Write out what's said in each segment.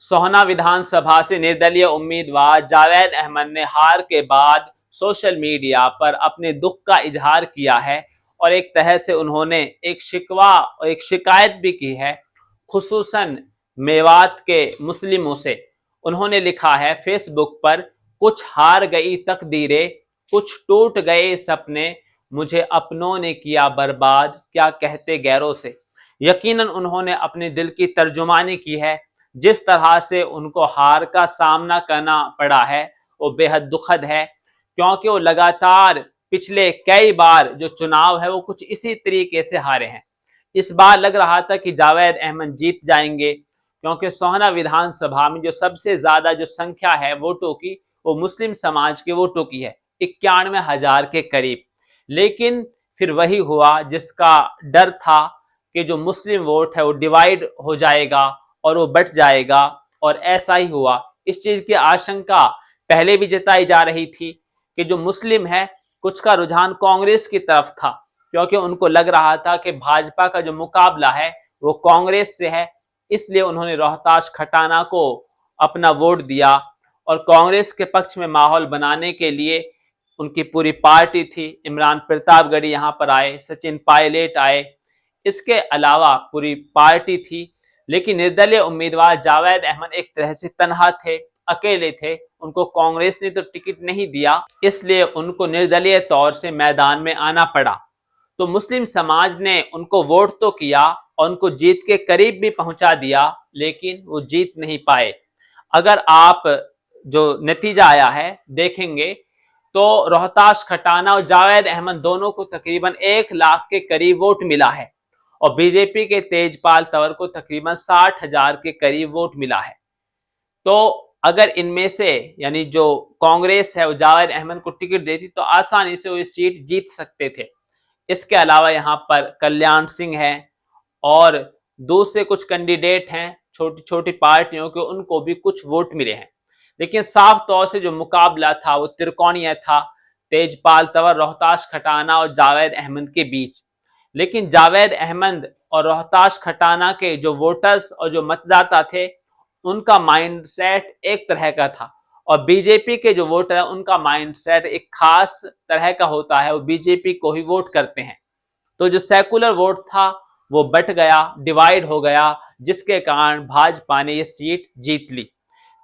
सोहना विधानसभा से निर्दलीय उम्मीदवार जावेद अहमद ने हार के बाद सोशल मीडिया पर अपने दुख का इजहार किया है और एक तरह से उन्होंने एक शिकवा और एक शिकायत भी की है, खुसूसन मेवात के मुस्लिमों से। उन्होंने लिखा है फेसबुक पर, कुछ हार गई तकदीरें, कुछ टूट गए सपने, मुझे अपनों ने किया बर्बाद, क्या कहते गैरों से। यकीनन उन्होंने अपने दिल की तर्जुमानी की है। जिस तरह से उनको हार का सामना करना पड़ा है वो बेहद दुखद है, क्योंकि वो लगातार पिछले कई बार जो चुनाव है वो कुछ इसी तरीके से हारे हैं। इस बार लग रहा था कि जावेद अहमद जीत जाएंगे, क्योंकि सोहना विधानसभा में जो सबसे ज्यादा जो संख्या है वोटों की, वो मुस्लिम समाज के वोटों की है, 91,000 के करीब। लेकिन फिर वही हुआ जिसका डर था कि जो मुस्लिम वोट है वो डिवाइड हो जाएगा और वो बट जाएगा, और ऐसा ही हुआ। इस चीज की आशंका पहले भी जताई जा रही थी कि जो मुस्लिम है कुछ का रुझान कांग्रेस की तरफ था, क्योंकि उनको लग रहा था कि भाजपा का जो मुकाबला है वो कांग्रेस से है, इसलिए उन्होंने रोहताश खटाना को अपना वोट दिया और कांग्रेस के पक्ष में माहौल बनाने के लिए उनकी पूरी पार्टी थी। इमरान प्रतापगढ़ी यहाँ पर आए, सचिन पायलट आए, इसके अलावा पूरी पार्टी थी। लेकिन निर्दलीय उम्मीदवार जावेद अहमद एक तरह से तनहा थे, अकेले थे। उनको कांग्रेस ने तो टिकट नहीं दिया, इसलिए उनको निर्दलीय तौर से मैदान में आना पड़ा। तो मुस्लिम समाज ने उनको वोट तो किया और उनको जीत के करीब भी पहुंचा दिया, लेकिन वो जीत नहीं पाए। अगर आप जो नतीजा आया है देखेंगे तो रोहताश खटाना और जावेद अहमद दोनों को तकरीबन 1 लाख के करीब वोट मिला है और बीजेपी के तेजपाल तंवर को तकरीबन 60,000 के करीब वोट मिला है। तो अगर इनमें से यानी जो कांग्रेस है वो जावेद अहमद को टिकट देती तो आसानी से वो इस सीट जीत सकते थे। इसके अलावा यहाँ पर कल्याण सिंह है और दूसरे कुछ कैंडिडेट हैं छोटी छोटी पार्टियों के, उनको भी कुछ वोट मिले हैं। लेकिन साफ तौर से जो मुकाबला था वो त्रिकोणीय था, तेजपाल तंवर, रोहताश खटाना और जावेद अहमद के बीच। लेकिन जावेद अहमद और रोहताश खटाना के जो वोटर्स और जो मतदाता थे उनका माइंडसेट एक तरह का था, और बीजेपी के जो वोटर है उनका माइंडसेट एक खास तरह का होता है, वो बीजेपी को ही वोट करते हैं। तो जो सेकुलर वोट था वो बट गया, डिवाइड हो गया, जिसके कारण भाजपा ने ये सीट जीत ली।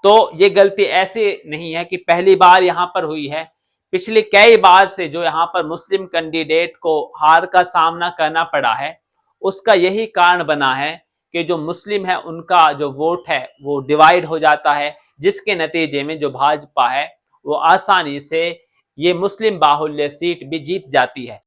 तो ये गलती ऐसे नहीं है कि पहली बार यहां पर हुई है, पिछले कई बार से जो यहां पर मुस्लिम कैंडिडेट को हार का सामना करना पड़ा है उसका यही कारण बना है कि जो मुस्लिम है उनका जो वोट है वो डिवाइड हो जाता है, जिसके नतीजे में जो भाजपा है वो आसानी से ये मुस्लिम बाहुल्य सीट भी जीत जाती है।